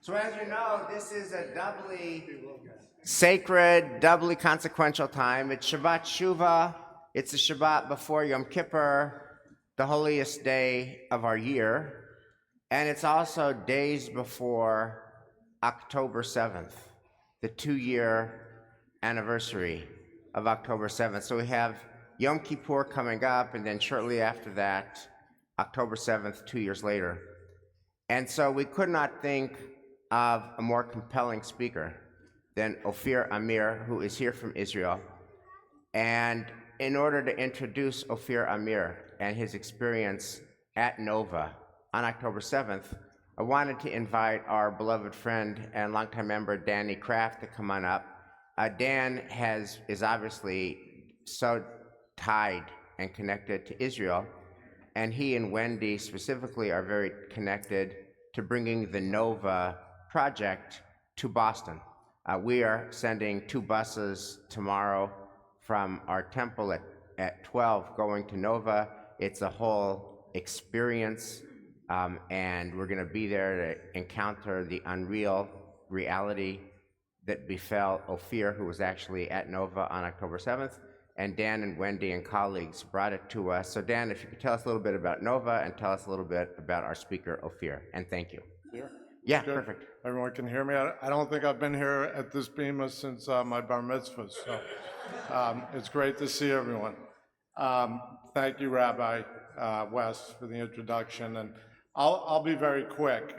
So as you know, this is a doubly sacred, doubly consequential time. It's Shabbat Shuvah. It's the Shabbat before Yom Kippur, the holiest day of our year. And it's also days before October 7th, the 2-year anniversary of October 7th. So we have Yom Kippur coming up, and then shortly after that, October 7th, 2 years later. And so we could not think of a more compelling speaker than Ofir Amir, who is here from Israel. And in order to introduce Ofir Amir and his experience at Nova on October 7th, I wanted to invite our beloved friend and longtime member, Danny Kraft, to come on up. Dan is obviously so tied and connected to Israel, and he and Wendy specifically are very connected to bringing the Nova project to Boston. We are sending 2 buses tomorrow from our temple at 12 going to Nova. It's a whole experience, and we're going to be there to encounter the unreal reality that befell Ofir, who was actually at Nova on October 7th. And Dan and Wendy and colleagues brought it to us. So Dan, if you could tell us a little bit about Nova and tell us a little bit about our speaker, Ofir, and thank you. Here? Yeah, Good. perfect. Everyone can hear me? I don't think I've been here at this bima since my bar mitzvah, so it's great to see everyone. Thank you, Rabbi West, for the introduction, and I'll be very quick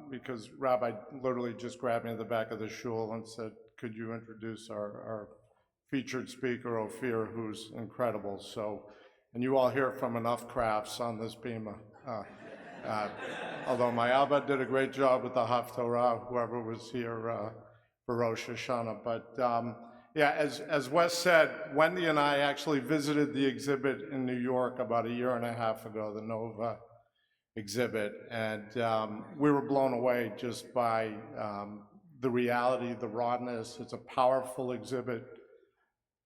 because Rabbi literally just grabbed me in the back of the shul and said, could you introduce our featured speaker, Ofir, who's incredible. So, and you all hear from enough crafts on this bima. Although my Abba did a great job with the Haftorah, whoever was here for Rosh Hashanah. But yeah, as Wes said, Wendy and I actually visited the exhibit in New York about 1.5 years ago, the Nova exhibit, and we were blown away just by the reality, the rawness. It's a powerful exhibit.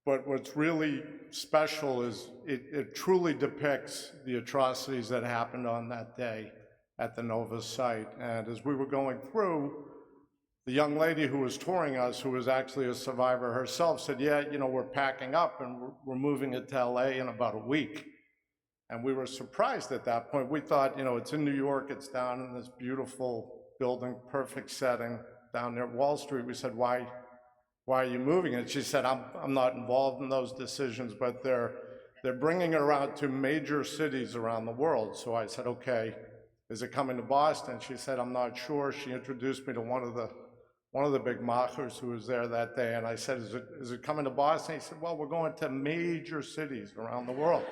But what's really special is it truly depicts the atrocities that happened on that day at the Nova site. And as we were going through, the young lady who was touring us, who was actually a survivor herself, said, yeah, you know, we're packing up and we're moving it to LA in about a week. And we were surprised at that point. We thought, you know, it's in New York, it's down in this beautiful building, perfect setting down near Wall Street. We said, why are you moving it? She said, I'm not involved in those decisions, but they're bringing it around to major cities around the world. So I said, okay, is it coming to Boston? She said, I'm not sure. She introduced me to one of the big machers who was there that day, and I said, is it coming to Boston? He said, well, we're going to major cities around the world.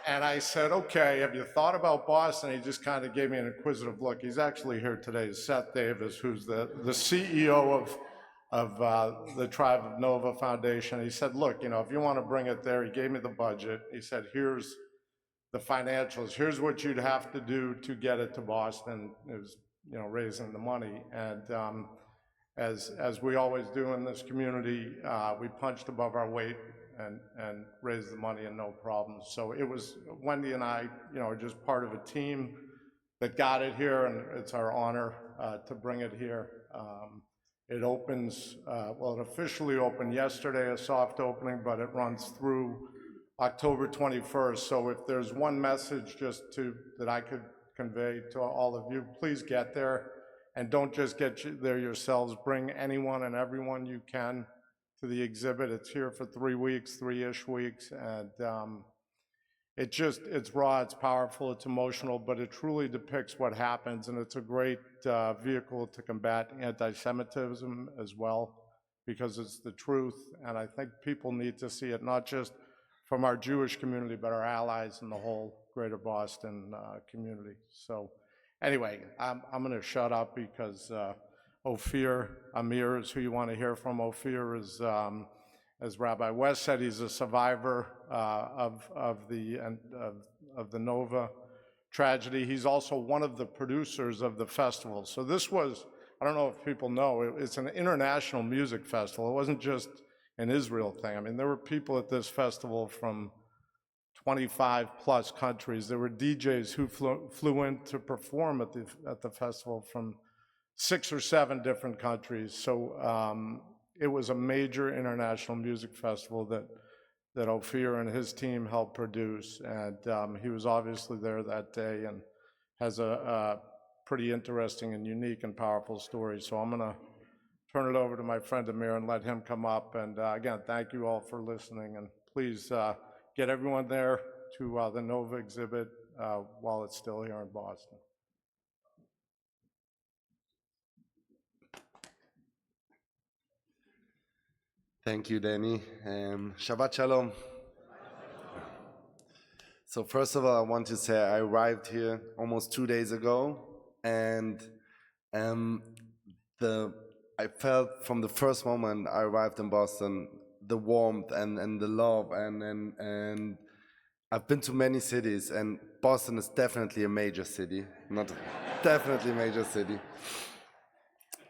And I said, okay, have you thought about Boston? He just kind of gave me an inquisitive look. He's actually here today, Seth Davis, who's the CEO of the Tribe of Nova Foundation. He said, look, you know, if you want to bring it there, he gave me the budget. He said, here's the financials. Here's what you'd have to do to get it to Boston. It was, you know, raising the money. And as we always do in this community, we punched above our weight and raised the money and no problem. So it was, Wendy and I, you know, are just part of a team that got it here, and it's our honor to bring it here. It opens, well, it officially opened yesterday, a soft opening, but it runs through October 21st. So if there's one message that I could convey to all of you, please get there, and don't just get there yourselves. Bring anyone and everyone you can to the exhibit. It's here for 3 weeks, 3-ish weeks, and it's raw, it's powerful, it's emotional, but it truly depicts what happens, and it's a great vehicle to combat anti-Semitism as well, because it's the truth, and I think people need to see it, not just from our Jewish community, but our allies in the whole greater Boston community. So anyway, I'm gonna shut up because Ofir Amir is who you want to hear from. Ofir is, as Rabbi West said, he's a survivor of the Nova tragedy. He's also one of the producers of the festival. So this was, I don't know if people know, it's an international music festival. It wasn't just an Israel thing. I mean, there were people at this festival from 25 plus countries. There were DJs who flew in to perform at the festival from 6 or 7 different countries. So it was a major international music festival that Ofir and his team helped produce. And he was obviously there that day and has a pretty interesting and unique and powerful story. So I'm gonna turn it over to my friend Amir and let him come up. And again, thank you all for listening. And please get everyone there to the Nova exhibit while it's still here in Boston. Thank you, Danny. Shabbat Shalom. So first of all, I want to say I arrived here almost 2 days ago, and I felt from the first moment I arrived in Boston the warmth and the love, and I've been to many cities, and Boston is definitely a major city, not definitely a major city.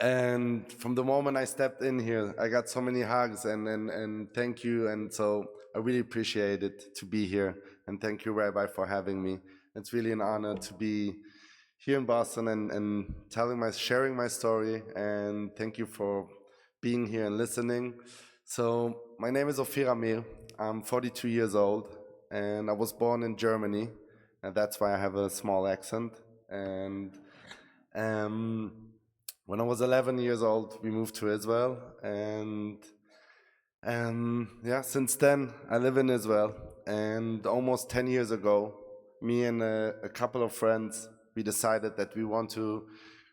And from the moment I stepped in here, I got so many hugs and thank you. And so I really appreciate it to be here. And thank you, Rabbi, for having me. It's really an honor to be here in Boston and sharing my story. And thank you for being here and listening. So my name is Ofir Amir. I'm 42 years old, and I was born in Germany, and that's why I have a small accent. And when I was 11 years old, we moved to Israel, and since then I live in Israel. And almost 10 years ago, me and a couple of friends, we decided that we want to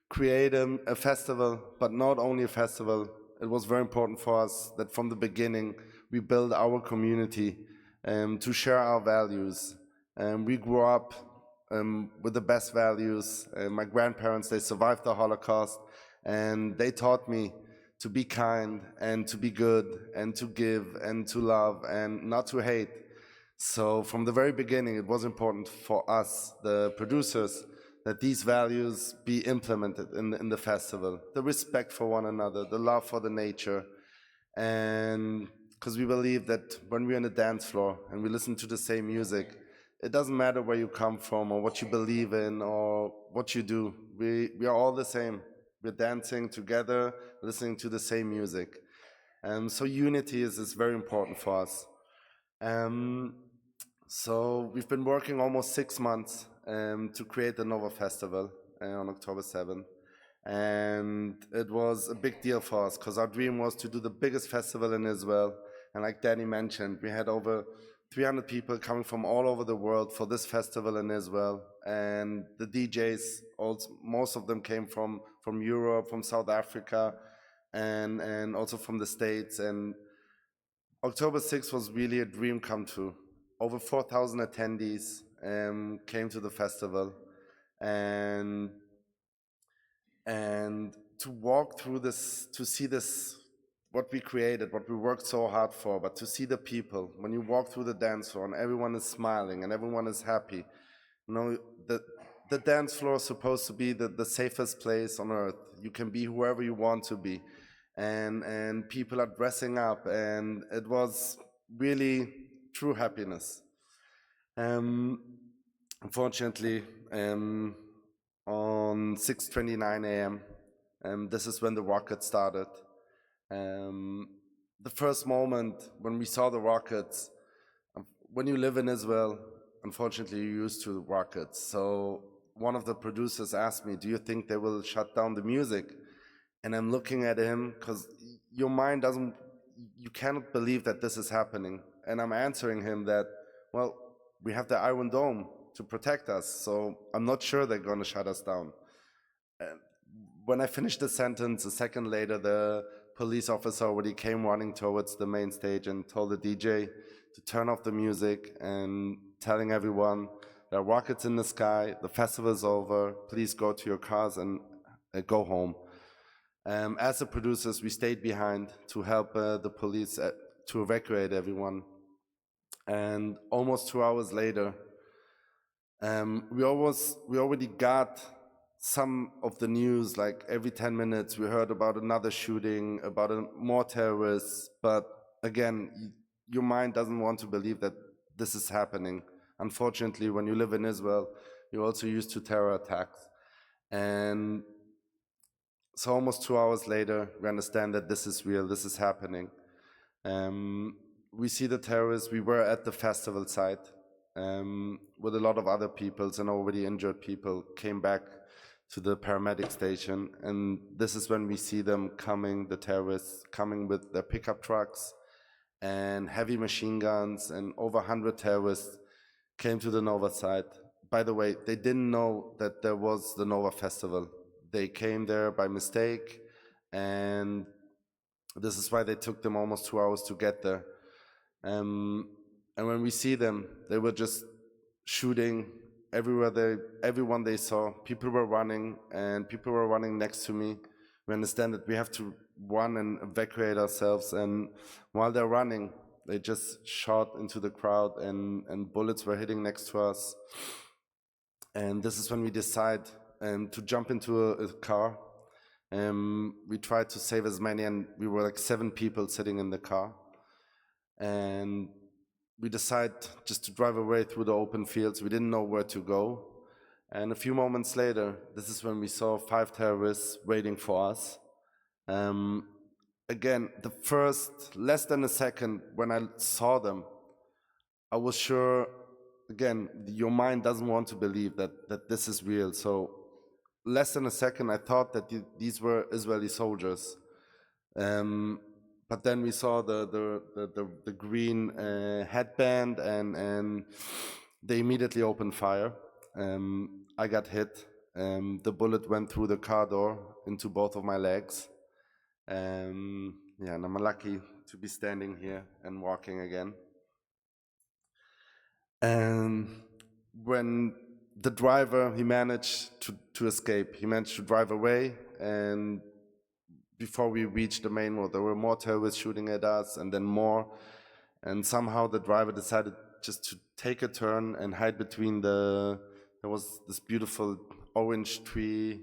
create a festival, but not only a festival. It was very important for us that from the beginning we build our community to share our values. We grew up with the best values. My grandparents, they survived the Holocaust, and they taught me to be kind and to be good and to give and to love and not to hate. So from the very beginning, it was important for us, the producers, that these values be implemented in the festival. The respect for one another, the love for the nature. And because we believe that when we're on the dance floor and we listen to the same music, it doesn't matter where you come from or what you believe in or what you do. We are all the same. We're dancing together, listening to the same music. So unity is very important for us. So we've been working almost 6 months to create the Nova Festival on October 7th. And it was a big deal for us because our dream was to do the biggest festival in Israel. And like Danny mentioned, we had over 300 people coming from all over the world for this festival in Israel. And the DJs, also, most of them came from Europe, from South Africa, and also from the States. And October 6th was really a dream come true. Over 4,000 attendees came to the festival. And to walk through this, to see this, what we created, what we worked so hard for, but to see the people, when you walk through the dance floor and everyone is smiling and everyone is happy, you know, the dance floor is supposed to be the safest place on earth. You can be whoever you want to be. And people are dressing up, and it was really true happiness. Unfortunately, on 6:29 a.m., this is when the rocket started. The first moment when we saw the rockets, when you live in Israel, unfortunately you're used to rockets. So one of the producers asked me, do you think they will shut down the music? And I'm looking at him because your mind doesn't, you cannot believe that this is happening. And I'm answering him that, well, we have the Iron Dome to protect us, so I'm not sure they're going to shut us down. When I finished the sentence, a second later, the police officer already came running towards the main stage and told the DJ to turn off the music and telling everyone there are rockets in the sky, the festival is over, please go to your cars and go home. As the producers, we stayed behind to help the police to evacuate everyone. And almost 2 hours later, we already got some of the news, like every 10 minutes we heard about another shooting, about more terrorists, but again, your mind doesn't want to believe that this is happening. unfortunately, when you live in Israel, you're also used to terror attacks. And so almost 2 hours later, we understand that this is real, this is happening. We see the terrorists. We were at the festival site with a lot of other peoples, and already injured people came back to the paramedic station. And this is when we see them coming, the terrorists coming with their pickup trucks and heavy machine guns, and over 100 terrorists came to the Nova site. By the way, they didn't know that there was the Nova festival. They came there by mistake, and this is why they took them almost 2 hours to get there. And when we see them, they were just shooting everywhere. Everyone they saw. People were running, and people were running next to me. We understand that we have to run and evacuate ourselves. And while they're running, they just shot into the crowd, and bullets were hitting next to us. And this is when we decide to jump into a car. We tried to save as many, and we were like 7 people sitting in the car. And we decided just to drive away through the open fields. We didn't know where to go. And a few moments later, this is when we saw 5 terrorists waiting for us. Again, the first less than a second when I saw them, I was sure, again, your mind doesn't want to believe that this is real. So less than a second, I thought that these were Israeli soldiers. But then we saw the green headband, and they immediately opened fire. I got hit. The bullet went through the car door into both of my legs. And I'm lucky to be standing here and walking again. And when the driver, he managed to escape. He managed to drive away, and before we reached the main road, there were more terrorists shooting at us, and then more. And somehow the driver decided just to take a turn and hide between there was this beautiful orange tree,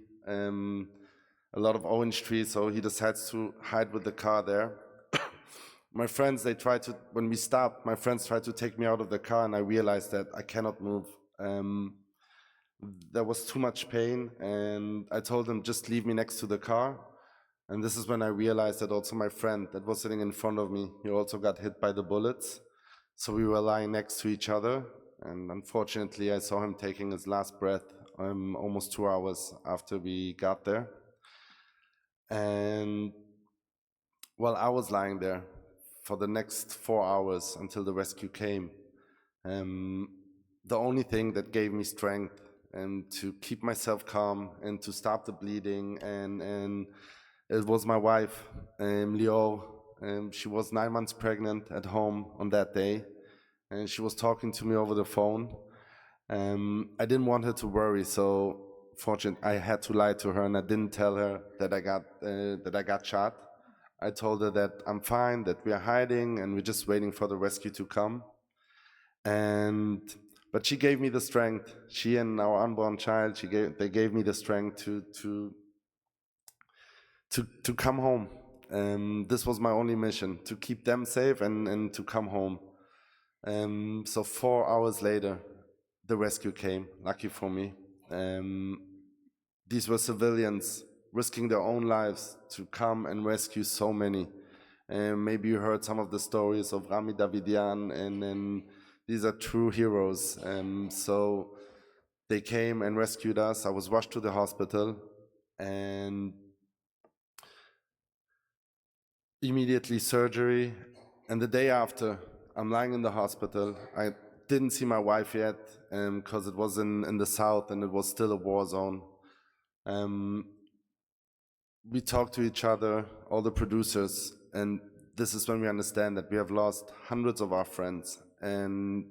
a lot of orange trees, so he decides to hide with the car there. My friends, when we stopped, my friends tried to take me out of the car, and I realized that I cannot move. There was too much pain, and I told them, just leave me next to the car. And this is when I realized that also my friend that was sitting in front of me, he also got hit by the bullets. So we were lying next to each other, and unfortunately I saw him taking his last breath almost 2 hours after we got there. And while I was lying there for the next 4 hours until the rescue came, the only thing that gave me strength and to keep myself calm and to stop the bleeding, and it was my wife, Lior. She was 9 months pregnant at home on that day, and she was talking to me over the phone. I didn't want her to worry, so fortunately I had to lie to her, and I didn't tell her that I got shot. I told her that I'm fine, that we are hiding, and we're just waiting for the rescue to come. But she gave me the strength. She and our unborn child, they gave me the strength to come home. This was my only mission, to keep them safe and to come home. So 4 hours later, the rescue came, lucky for me. These were civilians risking their own lives to come and rescue so many. Maybe you heard some of the stories of Rami Davidian, and these are true heroes. So they came and rescued us. I was rushed to the hospital, and immediately surgery. And the day after, I'm lying in the hospital. I didn't see my wife yet because it was in the south and it was still a war zone. We talked to each other, all the producers, and this is when we understand that we have lost hundreds of our friends, and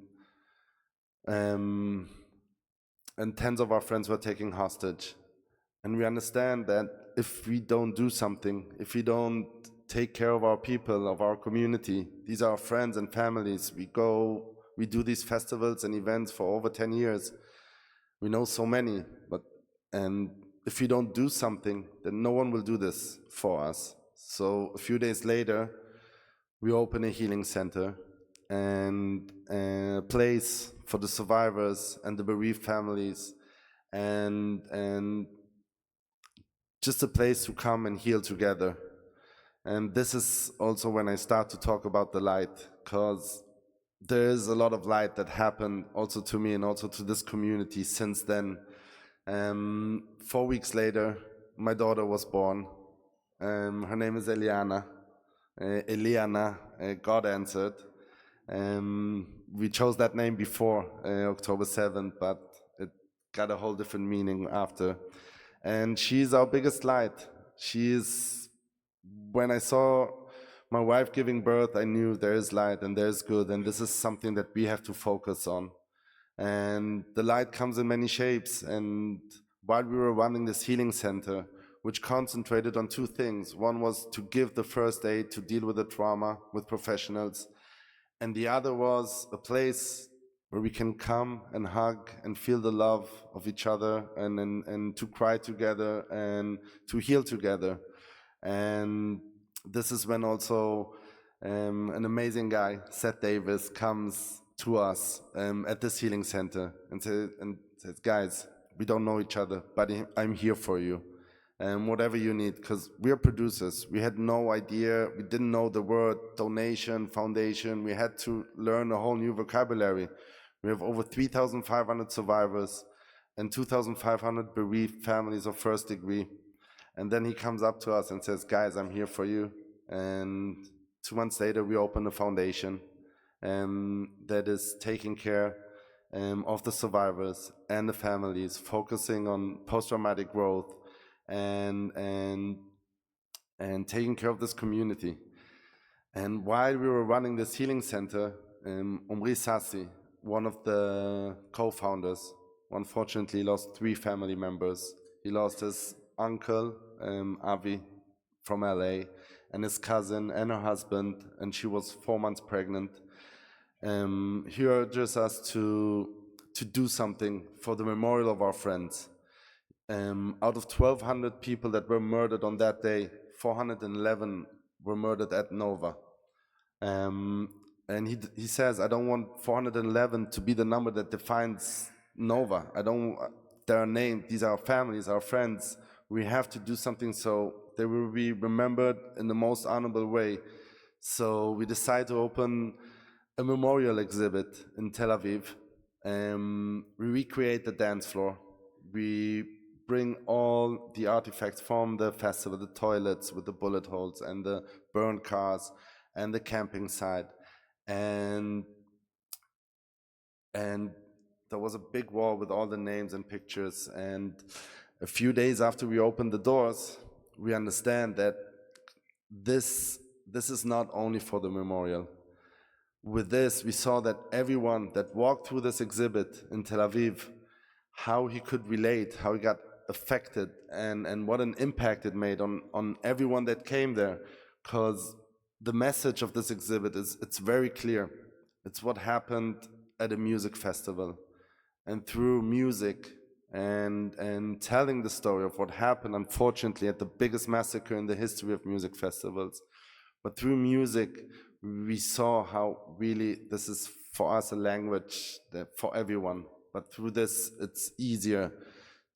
tens of our friends were taken hostage. And we understand that if we don't do something, if we don't take care of our people, of our community, these are our friends and families. We do these festivals and events for over 10 years. We know so many, and if we don't do something, then no one will do this for us. So a few days later, we open a healing center, and a place for the survivors and the bereaved families, and just a place to come and heal together. And this is also when I start to talk about the light, because there is a lot of light that happened also to me and also to this community since then. 4 weeks later, my daughter was born. Her name is Eliana. God answered. We chose that name before October 7th, but it got a whole different meaning after. And she's our biggest light. She is, when I saw my wife giving birth, I knew there is light and there is good, and this is something that we have to focus on. And the light comes in many shapes. And while we were running this healing center, which concentrated on two things, one was to give the first aid, to deal with the trauma with professionals, and the other was a place where we can come and hug and feel the love of each other, and to cry together and to heal together. And this is when also an amazing guy, Seth Davis, comes to us at this healing center and says, guys, we don't know each other, but I'm here for you. Whatever you need, because we're producers. We had no idea. We didn't know the word donation, foundation. We had to learn a whole new vocabulary. We have over 3,500 survivors and 2,500 bereaved families of first degree. And then he comes up to us and says, guys, I'm here for you. And 2 months later, we open a foundation that is taking care of the survivors and the families, focusing on post-traumatic growth and taking care of this community. And while we were running this healing center, Omri Sassi, one of the co-founders, unfortunately lost 3 family members. He lost his uncle, Avi, from LA, and his cousin and her husband, and she was 4 months pregnant. He urges us to do something for the memorial of our friends. Out of 1,200 people that were murdered on that day, 411 were murdered at Nova. And he says, I don't want 411 to be the number that defines Nova. There are names, these are our families, our friends. We have to do something so they will be remembered in the most honorable way. So we decided to open a memorial exhibit in Tel Aviv. We recreate the dance floor. We bring all the artifacts from the festival, the toilets with the bullet holes and the burned cars and the camping site. And there was a big wall with all the names and pictures. And a few days after we opened the doors, we understand that this is not only for the memorial. With this, we saw that everyone that walked through this exhibit in Tel Aviv, how he could relate, how he got affected, and what an impact it made on everyone that came there. Because the message of this exhibit it's very clear. It's what happened at a music festival. And through music and telling the story of what happened, unfortunately, at the biggest massacre in the history of music festivals. But through music, we saw how really this is for us a language that for everyone. But through this, it's easier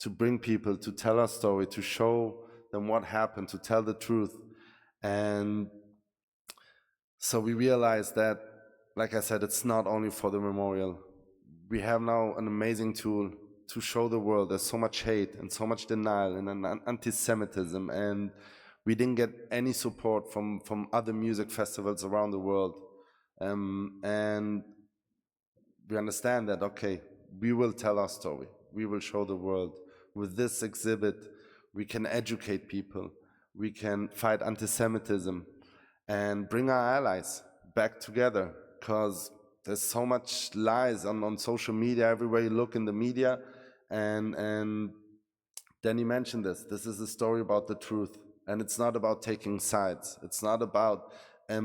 to bring people, to tell our story, to show them what happened, to tell the truth. And so we realized that, like I said, it's not only for the memorial. We have now an amazing tool to show the world there's so much hate and so much denial and anti-Semitism, and we didn't get any support from other music festivals around the world. And we understand that, okay, we will tell our story. We will show the world. With this exhibit, we can educate people. We can fight anti-Semitism and bring our allies back together, because there's so much lies on social media, everywhere you look in the media. And Danny mentioned this. This is a story about the truth. And it's not about taking sides. It's not about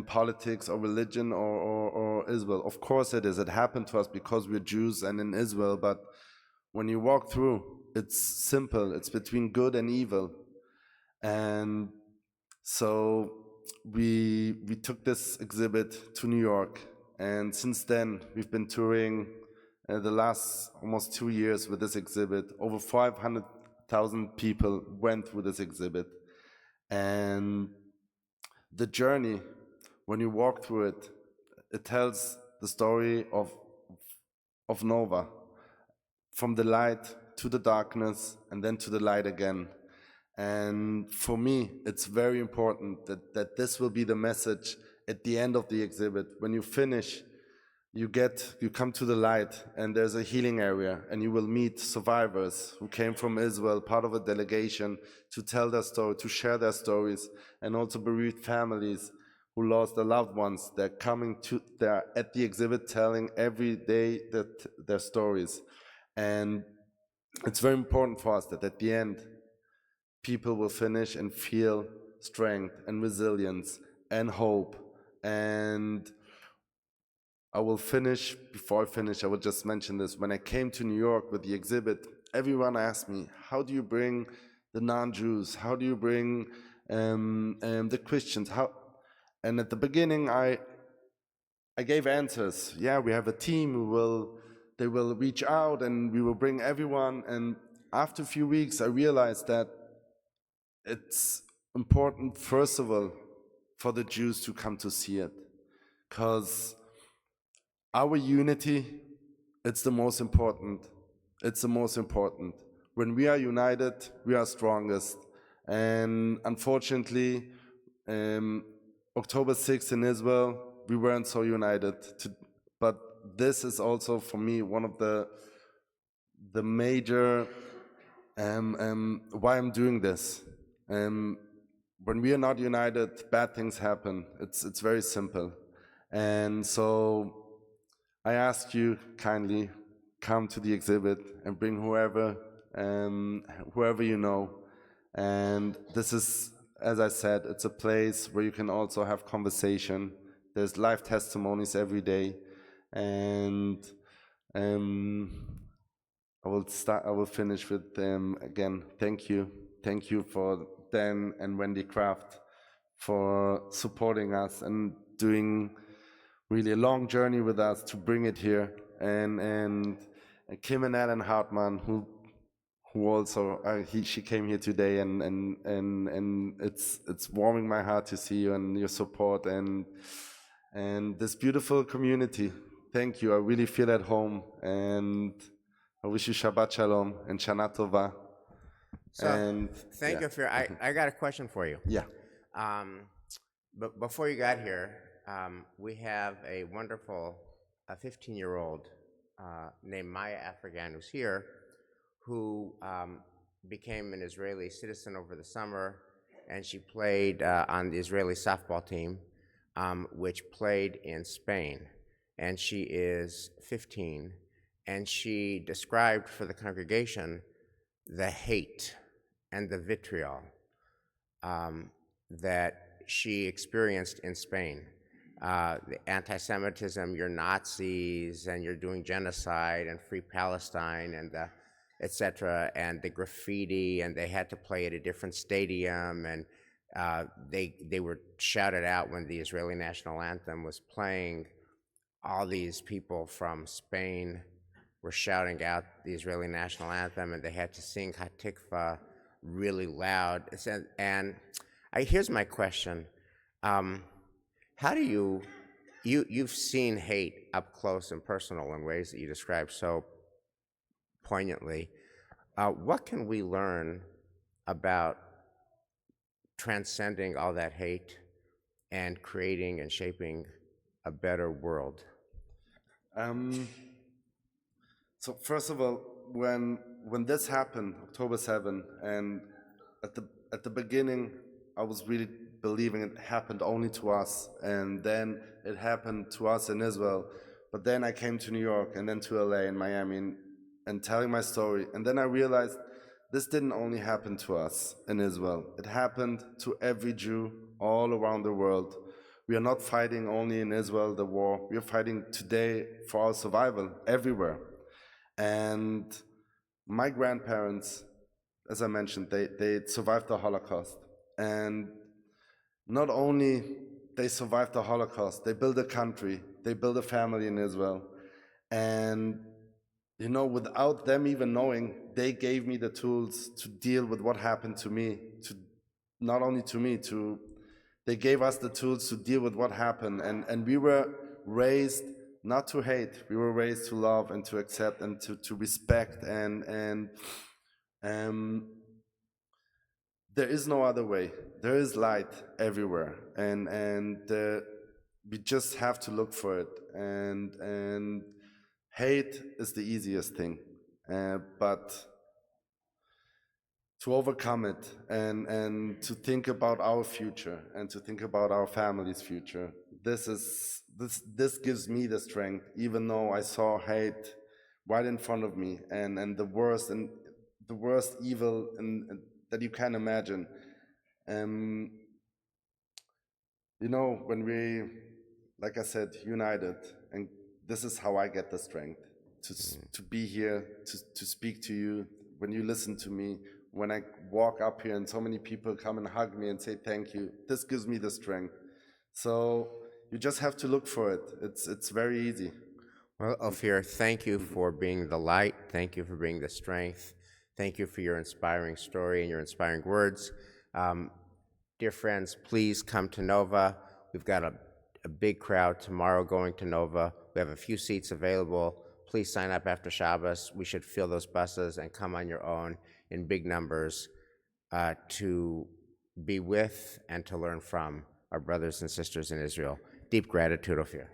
politics or religion or Israel. Of course it is. It happened to us because we're Jews and in Israel. But when you walk through, it's simple. It's between good and evil. And so we took this exhibit to New York, And since then, we've been touring the last almost 2 years with this exhibit. Over 500,000 people went through this exhibit. And the journey, when you walk through it, it tells the story of Nova, from the light to the darkness and then to the light again. And for me, it's very important that this will be the message at the end of the exhibit. When you finish, you come to the light, and there's a healing area, and you will meet survivors who came from Israel, part of a delegation, to tell their story, to share their stories, and also bereaved families who lost their loved ones. They're at the exhibit telling every day their stories. And it's very important for us that at the end, people will finish and feel strength and resilience and hope. And before I finish, I will just mention this. When I came to New York with the exhibit, everyone asked me, how do you bring the non-Jews? How do you bring the Christians? And at the beginning, I gave answers. Yeah, we have a team they will reach out and we will bring everyone. And after a few weeks, I realized that it's important, first of all, for the Jews to come to see it. Because our unity, it's the most important. It's the most important. When we are united, we are strongest. And unfortunately, October 6th in Israel, we weren't so united. But this is also, for me, one of the major why I'm doing this. When we are not united, bad things happen. It's very simple. And so I ask you kindly, come to the exhibit and bring whoever you know. And this is, as I said, it's a place where you can also have conversation. There's live testimonies every day. And I will finish with again, thank you. Thank you for Dan and Wendy Kraft for supporting us and doing really a long journey with us to bring it here. And Kim and Alan Hartman, who also she came here today, and it's warming my heart to see you and your support and this beautiful community. Thank you. I really feel at home, and I wish you Shabbat Shalom and Shana Tova. So, thank you, Ofir. I got a question for you. Yeah. But before you got here, we have a wonderful 15-year-old named Maya Afghan who's here, who became an Israeli citizen over the summer, and she played on the Israeli softball team, which played in Spain. And she is 15, and she described for the congregation the hate and the vitriol that she experienced in Spain. The anti-Semitism, you're Nazis, and you're doing genocide, and Free Palestine, and et cetera, and the graffiti, and they had to play at a different stadium, and they were shouted out when the Israeli national anthem was playing. All these people from Spain were shouting out the Israeli national anthem, and they had to sing Hatikva really loud. And here's my question. How do you've seen hate up close and personal in ways that you described so poignantly. What can we learn about transcending all that hate and creating and shaping a better world? So first of all, when this happened, October 7, and at the beginning, I was really believing it happened only to us, and then it happened to us in Israel. But then I came to New York, and then to LA and Miami, and telling my story. And then I realized this didn't only happen to us in Israel. It happened to every Jew all around the world. We are not fighting only in Israel, the war. We are fighting today for our survival everywhere. And my grandparents, as I mentioned, they survived the Holocaust. And not only they survived the Holocaust, they built a country. they built a family in Israel. And, you know, without them even knowing, they gave me the tools to deal with what happened to me, to not only to me, they gave us the tools to deal with what happened. And we were raised not to hate, we were raised to love and to accept and to respect. And there is no other way. There is light everywhere. And we just have to look for it. And hate is the easiest thing. But to overcome it and to think about our future and to think about our family's future, this gives me the strength, even though I saw hate right in front of me and the worst evil that you can imagine. You know, when we, like I said, united, and this is how I get the strength to be here, to speak to you, when you listen to me, when I walk up here and so many people come and hug me and say thank you, this gives me the strength. So you just have to look for it. It's very easy. Well, Ofir, thank you for being the light. Thank you for being the strength. Thank you for your inspiring story and your inspiring words. Dear friends, please come to Nova. We've got a big crowd tomorrow going to Nova. We have a few seats available. Please sign up after Shabbos. We should fill those buses and come on your own in big numbers to be with and to learn from our brothers and sisters in Israel. Deep gratitude, Ofir.